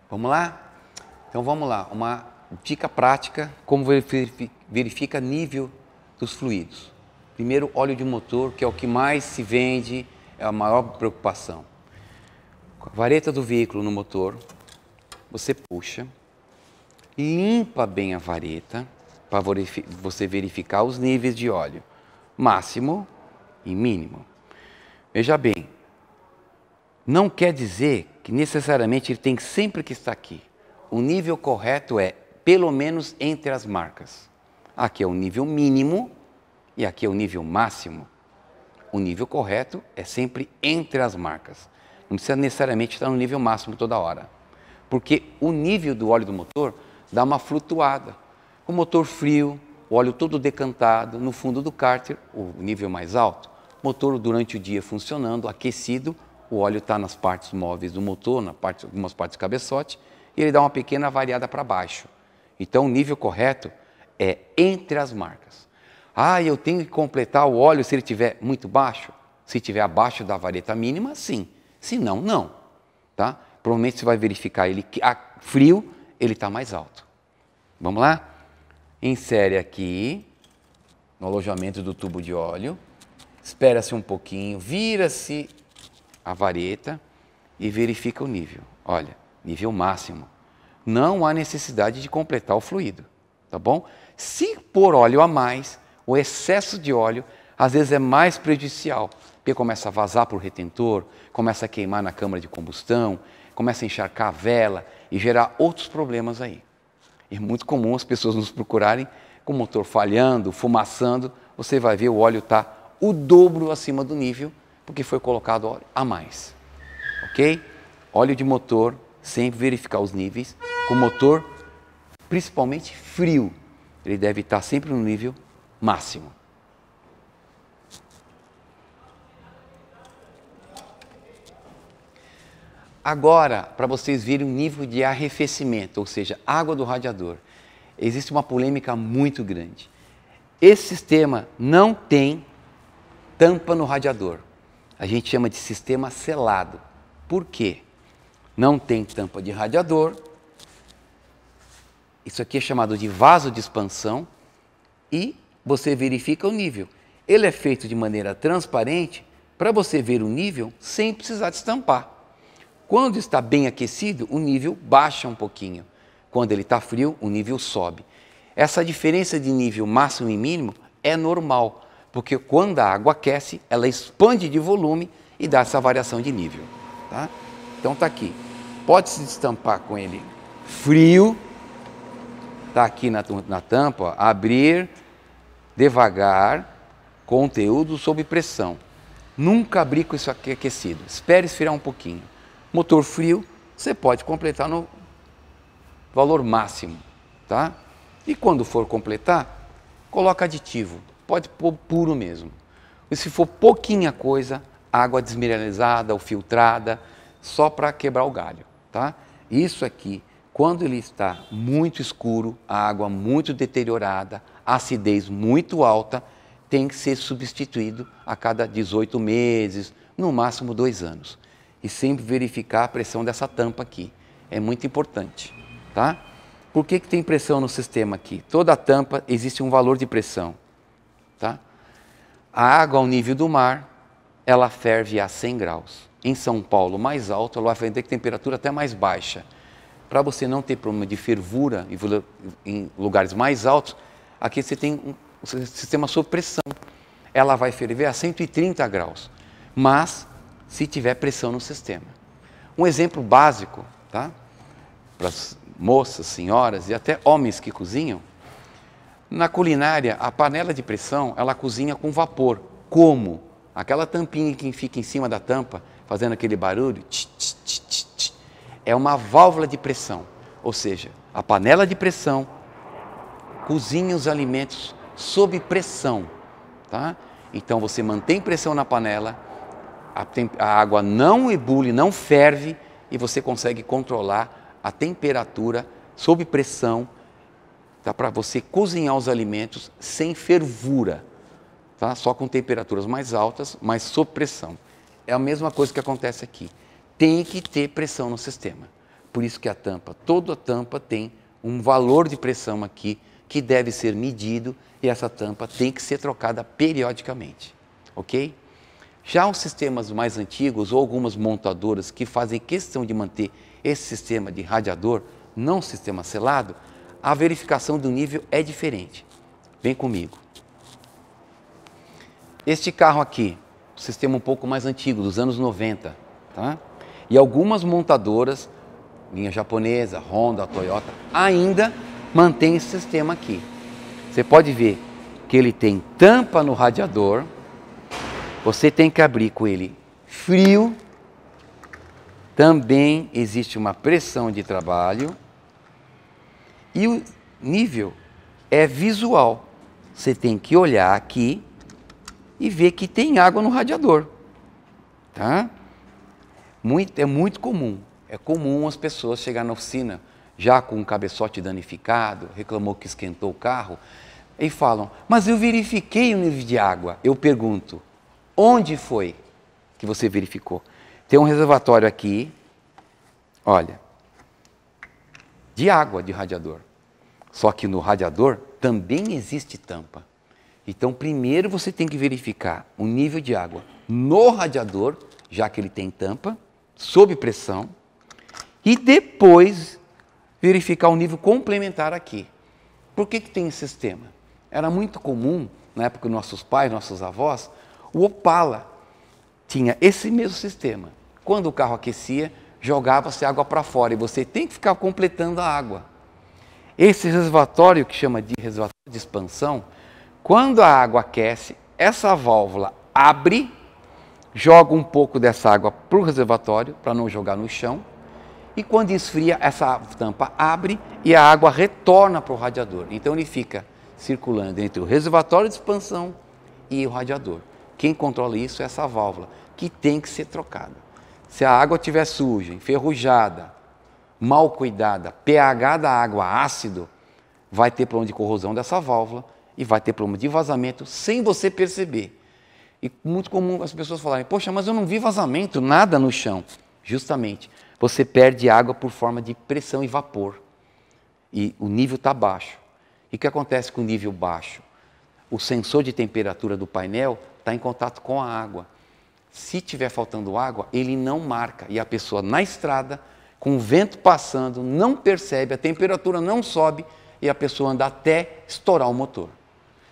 Vamos lá? Então vamos lá, uma dica prática, como verifica nível dos fluidos. Primeiro, óleo de motor, que é o que mais se vende, é a maior preocupação. Com a vareta do veículo no motor, você puxa, limpa bem a vareta, para você verificar os níveis de óleo, máximo e mínimo. Veja bem, não quer dizer que necessariamente ele tem sempre que estar aqui. O nível correto é pelo menos entre as marcas. Aqui é o nível mínimo e aqui é o nível máximo. O nível correto é sempre entre as marcas. Não precisa necessariamente estar no nível máximo toda hora. Porque o nível do óleo do motor dá uma flutuada. O motor frio, o óleo todo decantado, no fundo do cárter, o nível mais alto. Motor durante o dia funcionando, aquecido, o óleo está nas partes móveis do motor, algumas partes do cabeçote, e ele dá uma pequena variada para baixo. Então, o nível correto é entre as marcas. Ah, eu tenho que completar o óleo se ele estiver muito baixo? Se estiver abaixo da vareta mínima, sim. Se não, não. Tá? Provavelmente você vai verificar ele frio, ele está mais alto. Vamos lá? Insere aqui, no alojamento do tubo de óleo, espera-se um pouquinho, vira-se a vareta e verifica o nível. Olha, nível máximo. Não há necessidade de completar o fluido, tá bom? Se pôr óleo a mais, o excesso de óleo às vezes é mais prejudicial, porque começa a vazar por retentor, começa a queimar na câmara de combustão, começa a encharcar a vela e gerar outros problemas aí. É muito comum as pessoas nos procurarem com o motor falhando, fumaçando, você vai ver o óleo está o dobro acima do nível, porque foi colocado óleo a mais. Ok? Óleo de motor, sempre verificar os níveis. Com o motor, principalmente frio, ele deve estar sempre no nível máximo. Agora, para vocês verem o nível de arrefecimento, ou seja, água do radiador, existe uma polêmica muito grande. Esse sistema não tem tampa no radiador. A gente chama de sistema selado. Por quê? Não tem tampa de radiador. Isso aqui é chamado de vaso de expansão e você verifica o nível. Ele é feito de maneira transparente para você ver o nível sem precisar destampar. Quando está bem aquecido, o nível baixa um pouquinho. Quando ele está frio, o nível sobe. Essa diferença de nível máximo e mínimo é normal, porque quando a água aquece, ela expande de volume e dá essa variação de nível. Tá? Então está aqui. Pode se destampar com ele frio. Está aqui na tampa, ó, abrir devagar, conteúdo sob pressão. Nunca abrir com isso aqui aquecido. Espere esfriar um pouquinho. Motor frio, você pode completar no valor máximo, tá? E quando for completar, coloca aditivo. Pode pôr puro mesmo. E se for pouquinha coisa, água desmineralizada ou filtrada, só para quebrar o galho, tá? Isso aqui, quando ele está muito escuro, a água muito deteriorada, acidez muito alta, tem que ser substituído a cada 18 meses, no máximo 2 anos. E sempre verificar a pressão dessa tampa aqui. É muito importante, tá? Por que tem pressão no sistema aqui? Toda tampa existe um valor de pressão, tá? A água ao nível do mar, ela ferve a 100 graus. Em São Paulo, mais alto, ela vai ferver com temperatura até mais baixa. Para você não ter problema de fervura em lugares mais altos, aqui você tem um sistema sob pressão. Ela vai ferver a 130 graus, mas se tiver pressão no sistema. Um exemplo básico, tá? Para as moças, senhoras e até homens que cozinham, na culinária, a panela de pressão, ela cozinha com vapor. Como? Aquela tampinha que fica em cima da tampa, fazendo aquele barulho, tch, tch, tch, tch, tch, é uma válvula de pressão. Ou seja, a panela de pressão cozinha os alimentos sob pressão, tá? Então você mantém pressão na panela, a água não ebule, não ferve e você consegue controlar a temperatura sob pressão, tá? Para você cozinhar os alimentos sem fervura, tá? Só com temperaturas mais altas, mas sob pressão. É a mesma coisa que acontece aqui. Tem que ter pressão no sistema. Por isso que a tampa, toda tampa tem um valor de pressão aqui que deve ser medido e essa tampa tem que ser trocada periodicamente, ok? Já os sistemas mais antigos ou algumas montadoras que fazem questão de manter esse sistema de radiador, não sistema selado, a verificação do nível é diferente. Vem comigo. Este carro aqui, sistema um pouco mais antigo, dos anos 90, tá? E algumas montadoras, linha japonesa, Honda, Toyota, ainda mantém esse sistema aqui. Você pode ver que ele tem tampa no radiador, você tem que abrir com ele frio, também existe uma pressão de trabalho e o nível é visual. Você tem que olhar aqui e ver que tem água no radiador, tá? É muito comum. É comum as pessoas chegarem na oficina já com um cabeçote danificado, reclamou que esquentou o carro, e falam, mas eu verifiquei o nível de água. Eu pergunto, onde foi que você verificou? Tem um reservatório aqui, olha, de água de radiador. Só que no radiador também existe tampa. Então, primeiro você tem que verificar o nível de água no radiador, já que ele tem tampa, sob pressão, e depois verificar o nível complementar aqui. Por que tem esse sistema? Era muito comum, na época dos nossos pais, nossos avós, o Opala tinha esse mesmo sistema. Quando o carro aquecia, jogava-se água para fora e você tem que ficar completando a água. Esse reservatório, que chama de reservatório de expansão, quando a água aquece, essa válvula abre, joga um pouco dessa água para o reservatório, para não jogar no chão, e quando esfria, essa tampa abre e a água retorna para o radiador. Então ele fica circulando entre o reservatório de expansão e o radiador. Quem controla isso é essa válvula, que tem que ser trocada. Se a água estiver suja, enferrujada, mal cuidada, pH da água ácido, vai ter problema de corrosão dessa válvula e vai ter problema de vazamento sem você perceber. E muito comum as pessoas falarem, poxa, mas eu não vi vazamento, nada no chão. Justamente, você perde água por forma de pressão e vapor. E o nível está baixo. E o que acontece com o nível baixo? O sensor de temperatura do painel está em contato com a água. Se estiver faltando água, ele não marca. E a pessoa na estrada, com o vento passando, não percebe, a temperatura não sobe e a pessoa anda até estourar o motor.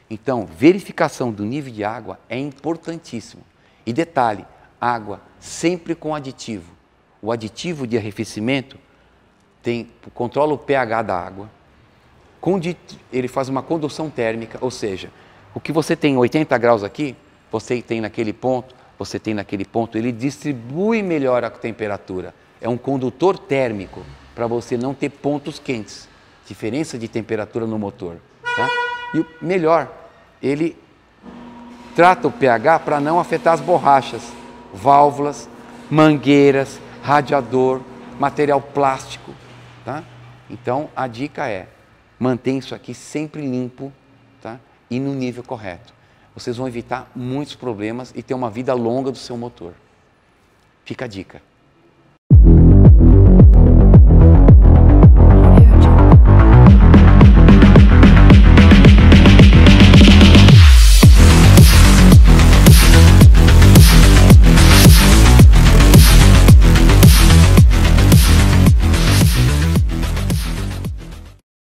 Então, verificação do nível de água é importantíssimo. E detalhe, água sempre com aditivo. O aditivo de arrefecimento controla o pH da água, ele faz uma condução térmica, ou seja, o que você tem em 80 graus aqui, você tem naquele ponto, você tem naquele ponto, ele distribui melhor a temperatura. É um condutor térmico para você não ter pontos quentes, diferença de temperatura no motor. Tá? E o melhor, ele trata o pH para não afetar as borrachas, válvulas, mangueiras, radiador, material plástico. Tá? Então, a dica é, mantém isso aqui sempre limpo, tá? E no nível correto. Vocês vão evitar muitos problemas e ter uma vida longa do seu motor. Fica a dica.